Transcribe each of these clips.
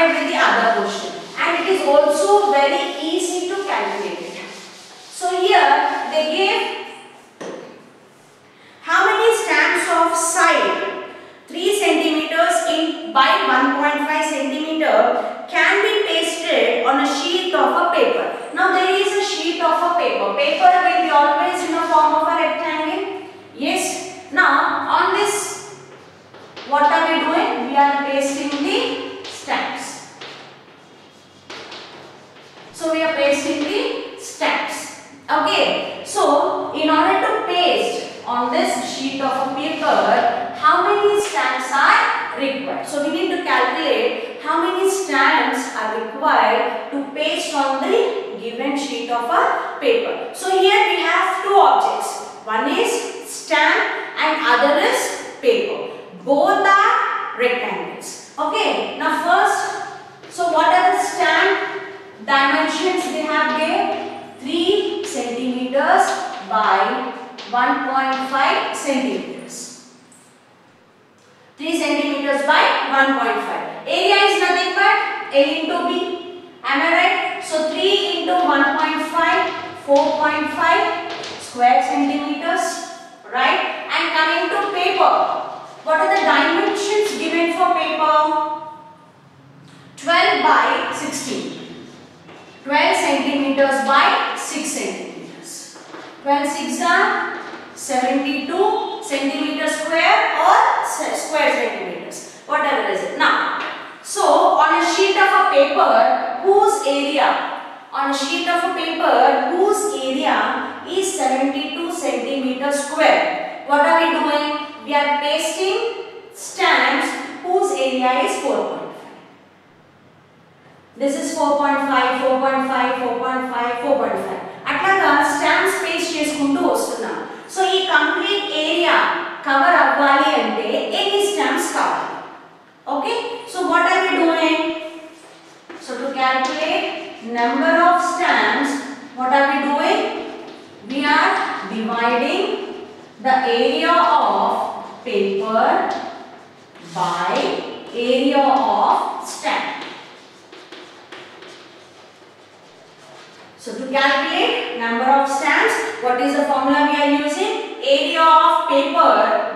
compared with the other portion, and it is also very easy to calculate it. So here they gave how many stamps of side 3 centimeters in by 1.5 centimeter can be pasted on a sheet of a paper. Now there is a sheet of a paper. Paper will be always in the form of a rectangle. Yes. Now on this, what are we doing? We are pasting the stamps. So we are pasting the stamps. Okay. So in order to paste on this sheet of a paper, how many stamps are required? So we need to calculate how many stamps are required to paste on the given sheet of a paper. So here we have two objects. One is stamp and other is paper. Both are rectangles. Okay. Now first, so what are the stamp dimensions they have given? 3 centimeters by 1.5 centimeters. 3 centimeters by 1.5. Area is nothing but A into B. Am I right? So 3 into 1.5, 4.5 square centimeters. Right? And coming to paper. What are the dimensions given for paper? 12 by 16. 12 centimeters by 6 centimeters. 12 6 are 72 centimeters square or square centimeters, whatever is it. Now, so on a sheet of a paper whose area, is 72 centimeters square, what are we doing? We are pasting stamps whose area is 4.5. This is 4.5, 4.5, 4.5, 4.5. అట్లాగా stamps paste చేసుకుంటూ వస్తున్నాం. So ఈ complete area cover అవ్వాలి అంటే ఎన్ని stamps కావాలి? Okay. So what are we doing? So to calculate number of stamps, what are we doing? We are dividing the area of paper by area of stamp. So to calculate number of stamps, what is the formula we are using? Area of paper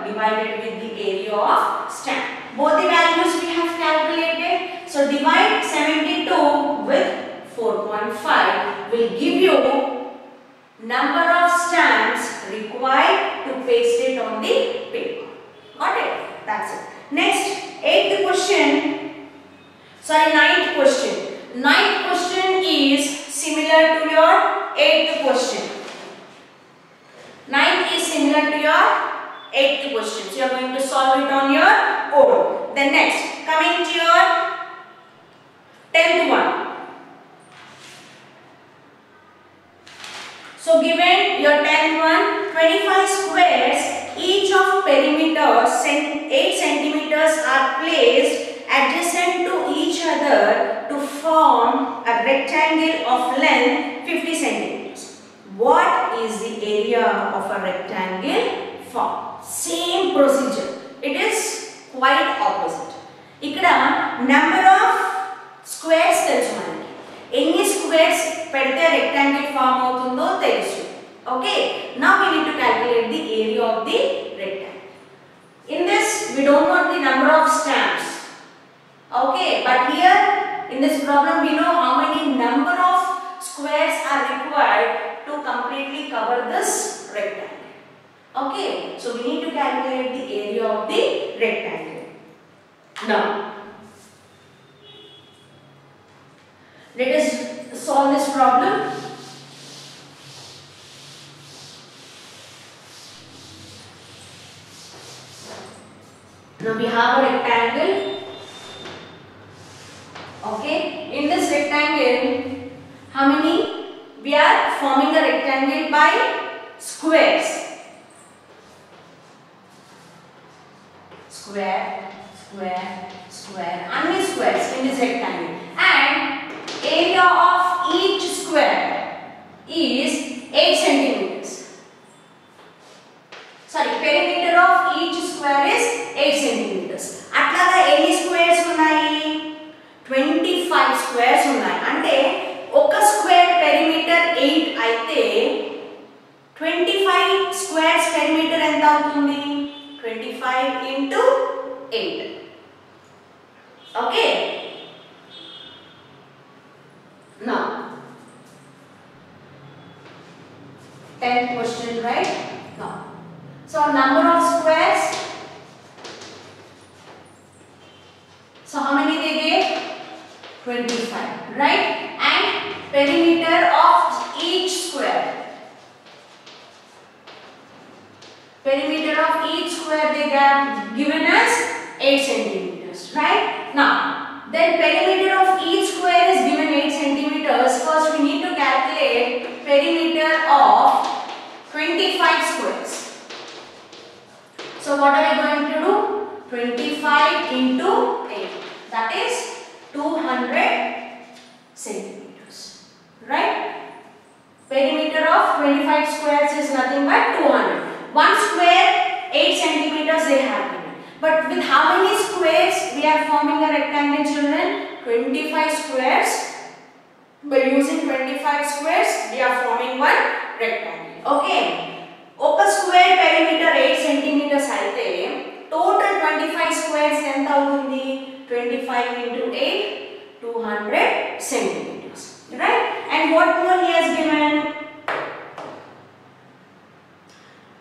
divided with the area of stamp. Both the values we have calculated. So divide 72 with 4.5 will give you number of stamps required to paste it on the paper. Got it? That's it. Next, 8th question. Sorry, 9th question. 9th question is similar to your 8th question. 9th is similar to your 8th question. So you are going to solve it on your own. Then next, coming to your 10th one. So given your 10th one, 25 squares, each of perimeters 8 centimeters are placed adjacent to each other to form a rectangle of length 50 centimeters. What is the area of a rectangle formed? Same procedure. It is quite opposite. Ikkada number of squares telusu manaki. Any squares pedithe rectangle form avutundo telusu. Okay. Now we need to calculate the area of the rectangle. In this we don't know the number of stamps. Okay, but here in this problem we know how many number of squares are required to completely cover this rectangle. Okay, so we need to calculate the area of the rectangle. Now, let us solve this problem. Now we have a rectangle. Okay, in this rectangle, how many? We are forming a rectangle by squares. Square, square, square. How many squares in this rectangle? And area of each square is 8 centimeters. Sorry, perimeter of each square is 8 centimeters. Atlaga any squares unnai? 20 8. Okay. Now, 10th question, right? Now, so number of squares. So how many they gave? 25, right? And perimeter of each square. Perimeter of each square they have given us 8 centimeters, right? Now, then perimeter of each square is given 8 centimeters. First we need to calculate perimeter of 25 squares. So what are we going to do? 25 into 8. That is 200 centimeters, right? Perimeter of 25 squares is nothing but 200. One square 8 centimeters they have given. But with how many squares we are forming a rectangle, children? 25 squares. By using 25 squares we are forming one rectangle. Okay. Oka square perimeter 8 centimeters aithe total 25 squares ఎంత అవుతుంది? 25 into 8, 200 centimeters, right? And what more he has given?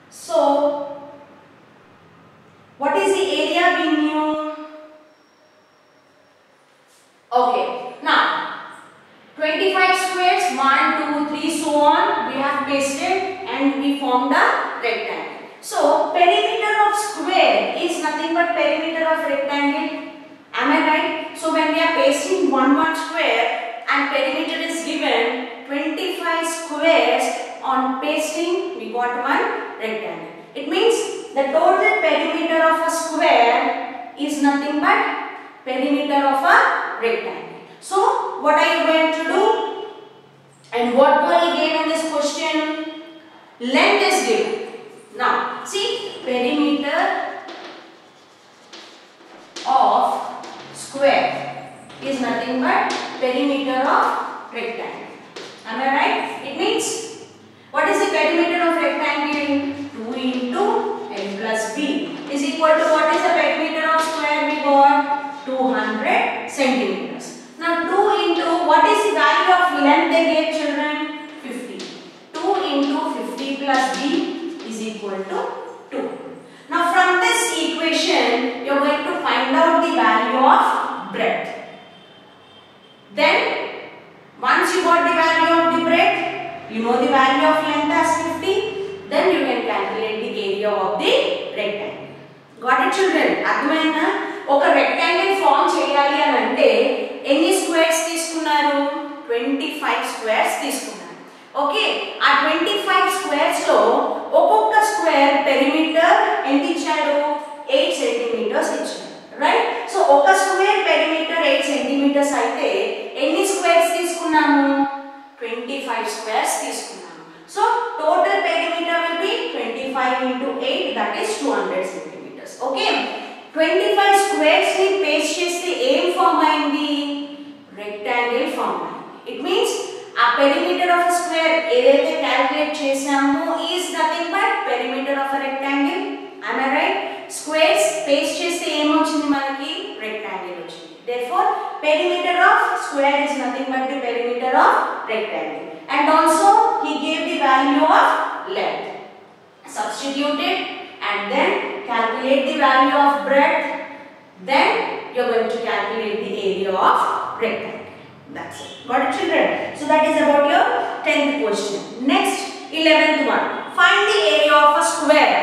So, what is the area we knew? Okay, now 25 squares, 1, 2, 3, so on, we have pasted and we formed a rectangle. So, perimeter of square is nothing but perimeter of rectangle. Am I right? So, when we are pasting one square and perimeter is given 25 squares, on pasting we got one rectangle. It means the total perimeter of a square is nothing but perimeter of a rectangle. So, what are you going to do? And what were he gave in this question? Length is given. Now, see, perimeter of square is nothing but perimeter of rectangle. Am I right? It means, what is the perimeter of rectangle? 2 into l plus b is equal to what is the perimeter of square we got? 200 centimeters. Now 2 into what is the value of length they gave, children? 50. 2 into 50 plus b is equal to 2. Now from this equation you are going to find out the value of breadth. Then once you got the value of the breadth, you know the value of length as 50, then you can calculate the area of the rectangle. Got it, children? అర్థమైందా? ఒక rectangle form చేయాలి అని అంటే ఎన్ని squares తీసుకున్నారు? 25 squares తీసుకున్నారు. Okay, ఆ 25 squares లో ఒక్కొక్క స్క్వేర్ పెరిమీటర్ ఎంత ఇచ్చారు? 8 సెంటీమీటర్స్ ఇచ్చారు, రైట్? సో ఒక స్క్వేర్ పెరిమీటర్ 8 సెంటీమీటర్స్ అయితే ఎన్ని స్క్వేర్స్ తీసుకున్నాము? 25 స్క్వేర్స్ తీసుకున్నాము. So total perimeter will be 25 into 8, that is 200 centimeters. Okay, 25 squares ni paste cheste em form ayindi? Rectangle form ayindi. It means a perimeter of a square edaithe calculate chesamo is nothing but perimeter of a rectangle. Am I right? Squares paste cheste em ochindi manaki? Rectangle ochindi. Therefore perimeter of square is nothing but the perimeter of rectangle. And also he gave the value of length. Substitute it and then calculate the value of breadth. Then you are going to calculate the area of rectangle. That's it. Got it, children? So that is about your 10th question. Next, 11th one. Find the area of a square.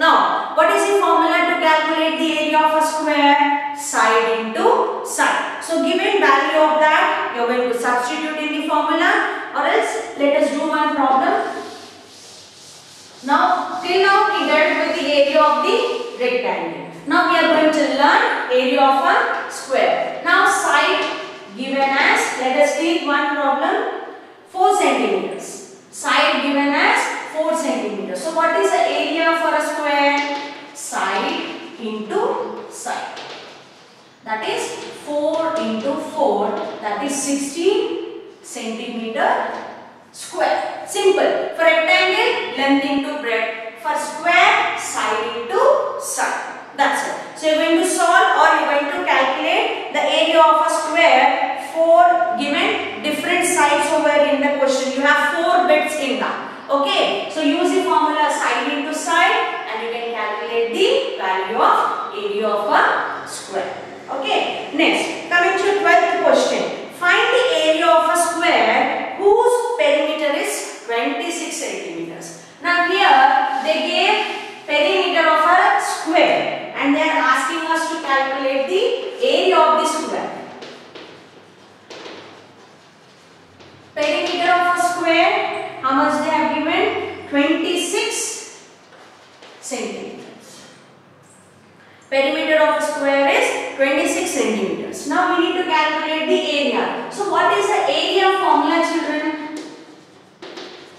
Now, what is the formula to calculate the area of a square? Side into side. So given value of that, you are going to substitute in the formula. Or else, let us do one problem. Now, till now we dealt with the area of the rectangle. Now we are going to learn area of a square. Now side given as, let us take one problem, 4 centimeters. Side given as 4 centimeters. So what is the area for a square? Side into side. That is 4 into 4, that is 16 centimeter square. Simple. For rectangle, length into breadth. For square, side into side. That's it. So you are going to solve sides over in the question. You have 4 bits in that. Okay. So use the formula side into side and you can calculate the value of area of a square. Okay. Next, coming to 12th question. Find the area of a square whose perimeter is 26 centimeters. Now here they gave perimeter of a square and they are asking us to calculate the area of the square. Perimeter of a square, how much they have given? 26 centimeters. Perimeter of a square is 26 centimeters. Now we need to calculate the area. So what is the area formula, children?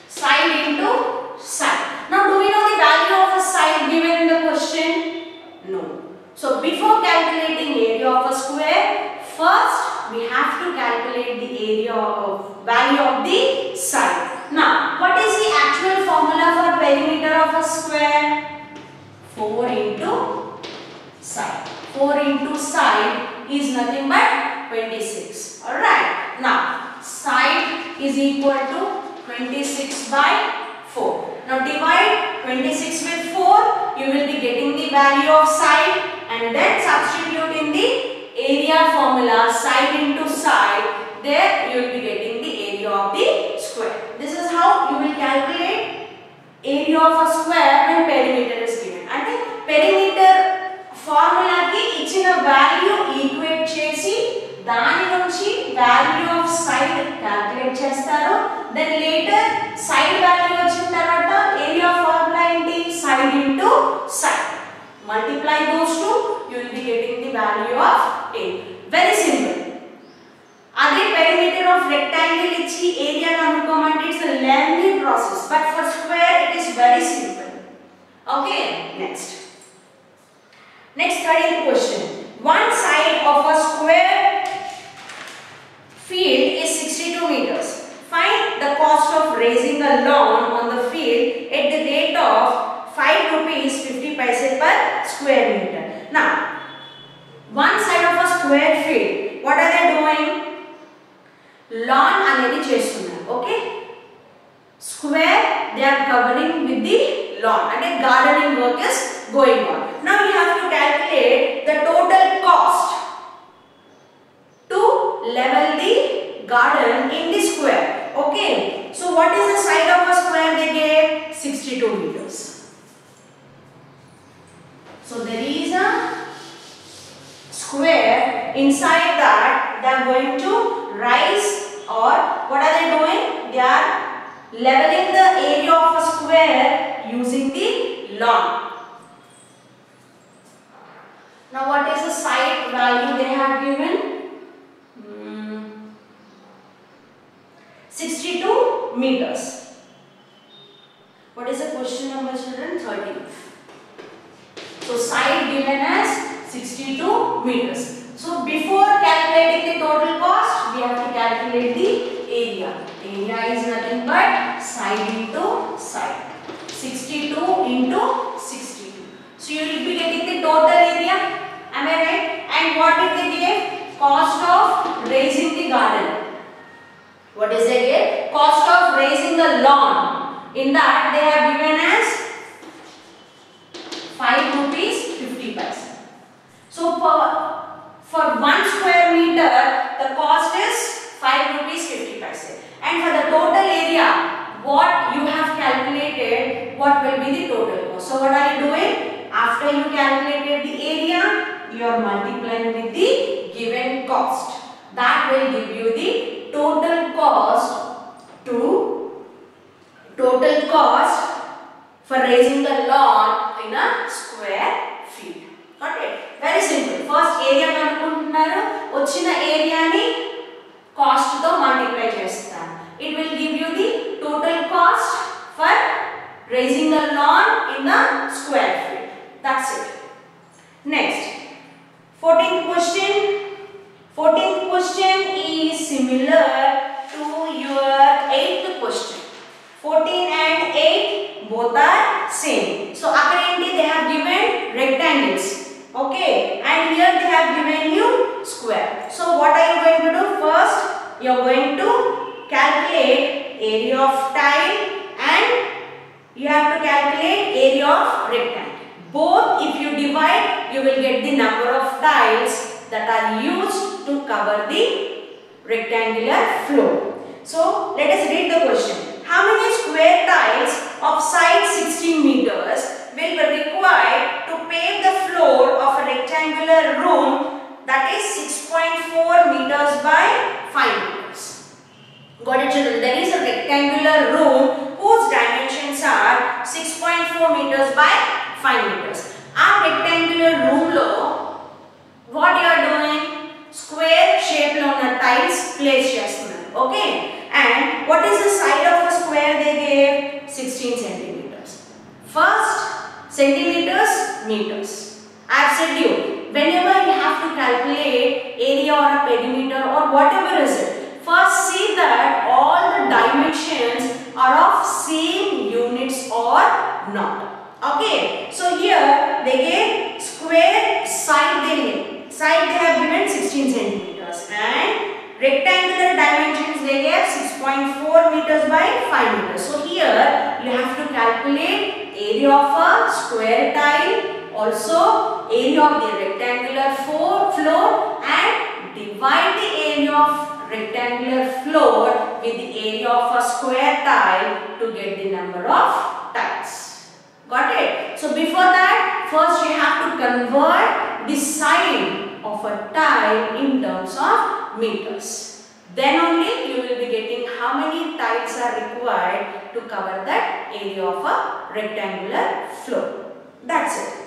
Side into side. Now do we know the value of a side given in the question? No. So before calculating area of a square, first we have to calculate the area of value of the side. Now what is the actual formula for perimeter of a square? 4 into side. 4 into side is nothing but 26. Alright. Now side is equal to 26 by 4. Now divide 26 with 4. You will be getting the value of side and then substitute in the area formula side into side. There you will be getting the area of the square. This is how you will calculate area of a square when perimeter is given. And perimeter formula ki ichina value equate chesi దాని నుంచి value of side calculate చేస్తారు. Then later side value వచ్చిన తర్వాత area formula ఏంటి? Side into side. Multiply those two you will be getting the value of a. Very simple. అదే perimeter of rectangle ఇచ్చి area కనుక్కోమంటే it's a lengthy process, but for square it is very simple. Okay, next 13th question. One side of a square field is 62 meters. Find the cost of raising a lawn on the field at the rate of 5 rupees 50 paise per square meter. Now, one side of a square field, what are they doing? Lawn anedi chestunnaru. Okay? Square they are covering with the lawn and a gardening work is going on. Now you have to calculate the total cost to level the garden in the square. Okay. So what is the side of a square they gave? 62 meters. So there is a square. Inside that they are going to rise, or what are they doing? They are leveling the area of a square using the lawn. Now what is the side value they have given? 62 meters. What is the question number, children? 13th. So side given as 62 meters. So before calculating the total cost, we have to calculate the area. Area is nothing but side into side. 62 into 62. So you will be getting the total area. Am I right? And what did they give? Cost of raising the garden. What is they give? Cost of raising the lawn. In that they have given as 5 rupees 50 paise. So for 1 square meter the cost is 5 rupees 50 paise. And for the total area, what you have calculated, what will be the total cost? So what are you doing? After you calculated the area, you are multiplying with the given cost. That will give you the total cost for raising the lawn in a square feet. Got it? Very simple. First area kanukuntunnaru, ochina area ni cost tho multiply chestaru. It will give you the total cost for raising the lawn in the square feet. That's it. Next, 14th question. 14th question is similar to your 8th question. 14 and 8 both are same. So apparently they have given rectangles. Okay, and here they have given you square. So what are you going to do? First you are going to area of tile and you have to calculate area of rectangle. Both if you divide, you will get the number of tiles that are used to cover the rectangular floor. So let us read the question. How many square tiles of side 16 meters will be required to pave the floor of a rectangular room that is 6.4 meters by 5 meters? Got it, children? There is a rectangular room whose dimensions are 6.4 meters by 5 meters. Our rectangular room lo, what you are doing? Square shape lo unna tiles place chestunnam. Okay. And what is the side of a square they gave? 16 centimeters. First, centimeters, meters. I have said you, whenever you have to calculate area or a perimeter or whatever is it, first see that all the dimensions are of same units or not. Okay, so here they gave square side they have given 16 centimeters and rectangular dimensions they gave 6.4 meters by 5 meters. So here you have to calculate area of a square tile, also area of the rectangular floor and divide the area of rectangular floor with the area of a square tile to get the number of tiles. Got it? So before that, first you have to convert the side of a tile in terms of meters. Then only you will be getting how many tiles are required to cover that area of a rectangular floor. That's it.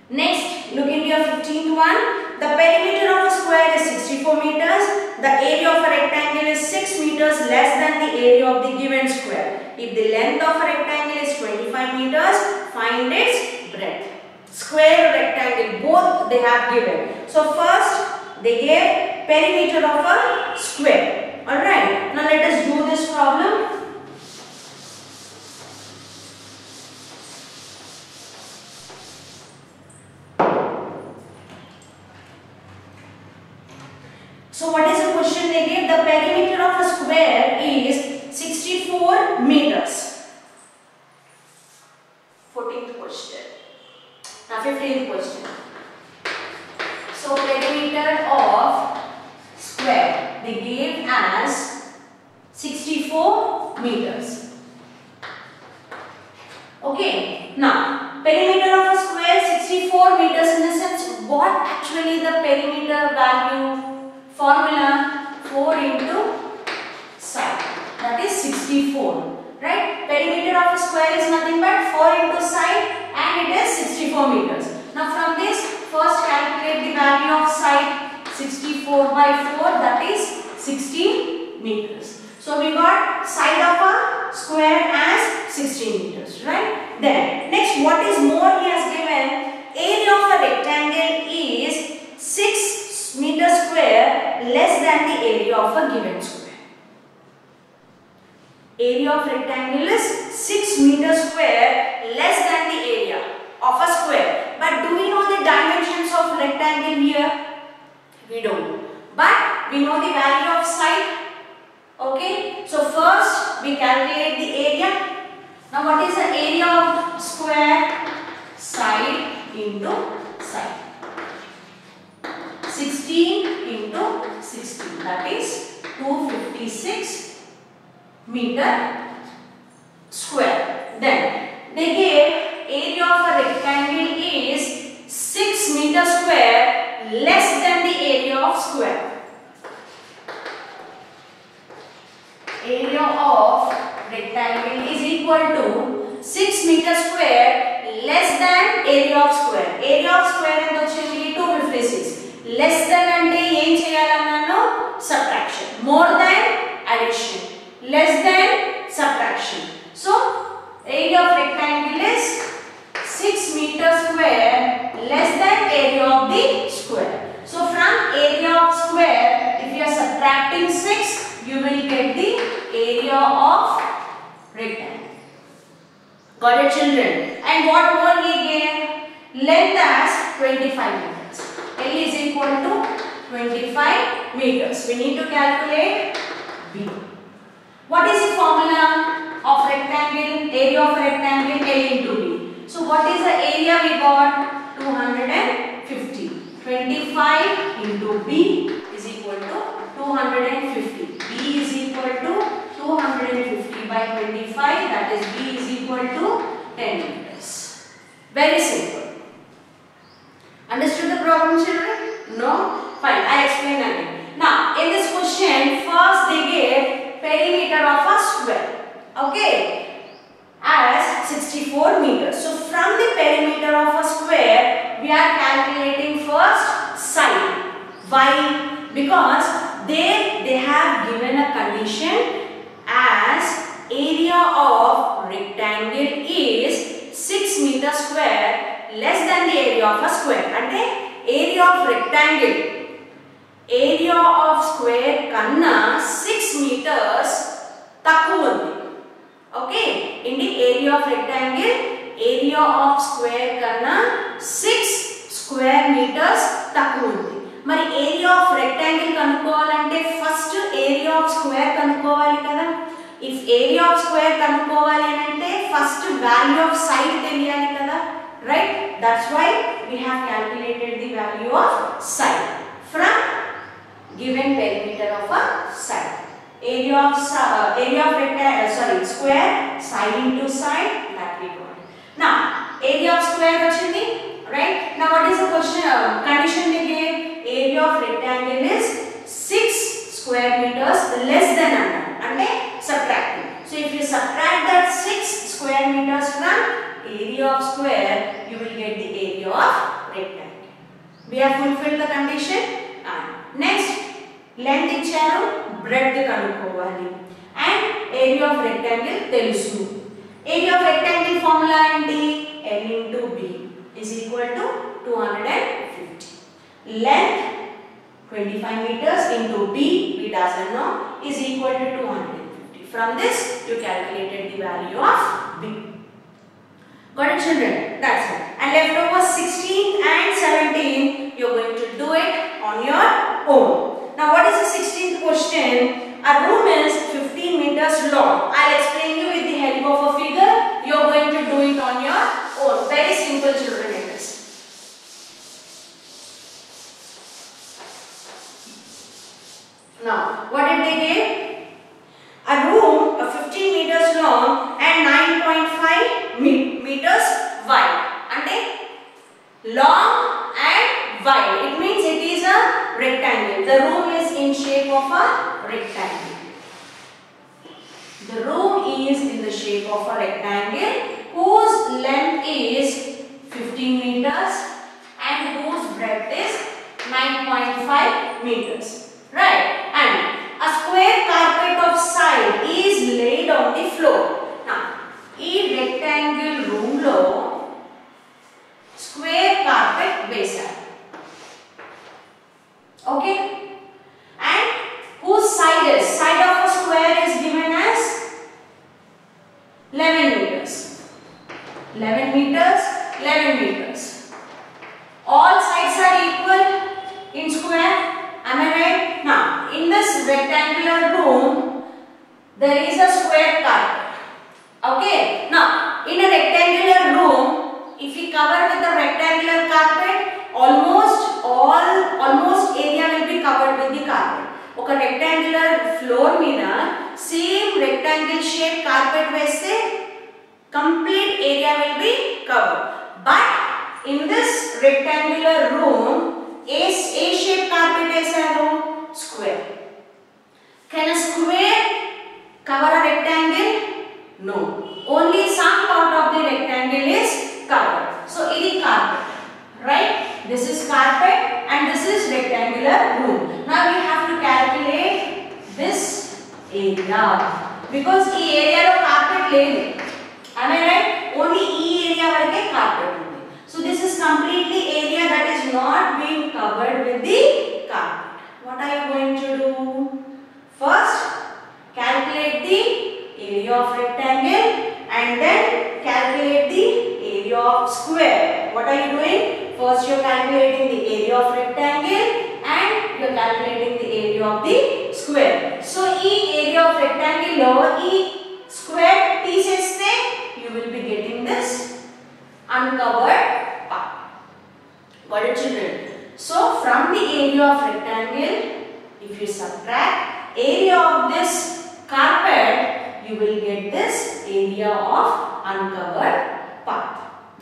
Next, look into your 15th one. The perimeter of a square is 64 meters. The area of a rectangle is 6 meters less than the area of the given square. If the length of a rectangle is 25 meters, find its breadth. Square or rectangle, both they have given. So first, they gave perimeter of a square. Alright, now let us do this problem. So what is the question they gave? The perimeter of a square is 64 meters. 14th question. Now 15th question. So perimeter of square they gave as 64 meters. Okay. Now perimeter of a square 64 meters in the sense what actually the perimeter value? Formula 4 into side, that is 64, right? Perimeter of a square is nothing but 4 into side and it is 64 meters. Now from this, first calculate the value of side. 64 by 4, that is 60 meters. So we got side of a square as 16 meters, right? Then next, what is more he has given? Area of a rectangle is 6 meter square less than the area of a given square. Area of rectangle is 6 meter square less than the area of a square. But do we know the dimensions of rectangle here? We don't. But we know the value of side. Okay. So first we calculate the area. Now what is the area of square? Side into side. 16 into 16, that is 256 meter square. Then they gave area of a rectangle is 6 meter square less than the area of square. Area of rectangle is equal to 6 meter square less than area of square. Area of square ento chili 256. Less than ante em cheyalannano subtraction. More than addition. Less than subtraction. So area of rectangle is 6 meter square less than area of the square. So from area of square, if you are subtracting 6, you will get the area of rectangle. Got it, children? And what more he gave? Length as 25 meters. L is equal to 25 meters. We need to calculate B. What is the formula of rectangle? Area of rectangle L into B. So what is the area we got? 250. 25 into B is equal to 250. B is equal to 250 by 25, that is B is equal to 10 meters. Very simple. Understood the problem, children? No? Fine, I'll explain again. Now, in this question, first they gave perimeter of a square. Okay? As 64 meters. So, from the perimeter of a square, we are calculating first side. Why? Because they have given a condition as area of rectangle is 6 meters square less than the area of a square. And area of rectangle, area of square kanna 6 meters takku undi. Okay, in the area of rectangle, area of square kanna 6 square meters takku undi. Mari area of rectangle kanukovalante first area of square kanukovali kada. If area of square kanukovali ante first value of side teliyali kada, right? That's why we have calculated the value of side from given perimeter of a side. Area of rectangle, square, side into side, that we got. Now, area of square vachindi, right? Now, what is the question? Condition they gave? Area of rectangle is 6 square meters less than 100. And subtracting. So, if you subtract that 6 square meters from area of square, you will get the area of rectangle. We have fulfilled the condition. And next, length icharu, breadth kanukovali. And area of rectangle telusu. Area of rectangle formula enti L into B is equal to 250. Length 25 meters into B, we doesn't know, is equal to 250. From this, you calculated the value of B. Got it, children? That's it. And left over 16 and 17, you're going to do it on your own. Now, what is the 16th question? A room is 15 meters long. I'll explain you with the help of a figure. You're going to do it on your own. Very simple, children, it is. Now, what did they give? A room of 15 meters long and 9.5 meters wide. And long and wide. It means it is a rectangle. The room is in shape of a rectangle. The room is in the shape of a rectangle whose length is 15 meters and whose breadth is 9.5 meters. Right? And a square carpet of side is laid on the floor. Now, in rectangle room lo square carpet base. Okay? And whose side is? Side of a square is given as 11 meters. 11 meters, 11 meters. All sides are equal in square. Am I right? Now, in this rectangular room, there is a square carpet. Okay? Now, in a rectangular room, if we cover with a rectangular carpet, almost area will be covered with the carpet. Okay, rectangular floor meena, same rectangle shape carpet veste, complete area will be covered. But in this rectangular room, A-shaped carpet is a room, square. Can a square cover a rectangle? No. Only some part of the rectangle is covered. So, it is carpet. Right? This is carpet and this is rectangular room. Now, we have to calculate this area. Because this area of carpet lady. Am I right? Only this area varake carpet. So, this is completely area that is not being covered with the carpet. What are you going to do? First, calculate the area of rectangle and then calculate the area of square. What are you doing? First, you are calculating the area of rectangle and you are calculating the area of the square. So, this area of rectangle rectangular E square తీసేస్తే you will be getting this uncovered part. What are children? So from the area of rectangle, if you subtract area of this carpet, you will get this area of uncovered part.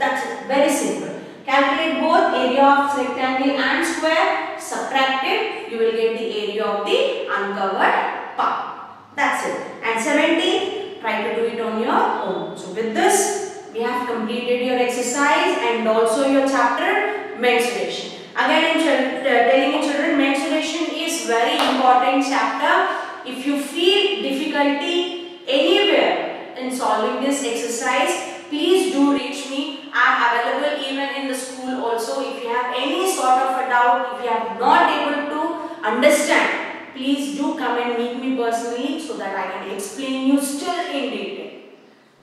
That's it. Very simple. Calculate both area of rectangle and square. Subtract it. You will get the area of the uncovered part. That's it. And 17th, try to do it on your own. So with this, we have completed your exercise and also your chapter mensuration. Again, I'm telling you children, mensuration is very important chapter. If you feel difficulty anywhere in solving this exercise, please do reach me. I am available even in the school also. If you have any sort of a doubt, if you are not able to understand, please do come and meet me personally so that I can explain you still in detail.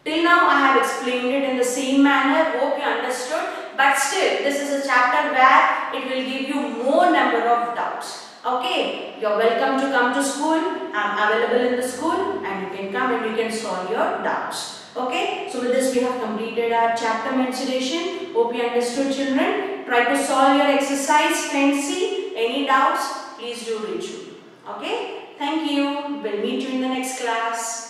Till now I have explained it in the same manner. Hope you understood. But still, this is a chapter where it will give you more number of doubts. Okay, you're welcome to come to school. I'm available in the school and you can come and you can solve your doubts. Okay, so with this we have completed our chapter mensuration. Hope you understood children. Try to solve your exercise 10C. Any doubts, please do reach me. Okay, thank you. We'll meet you in the next class.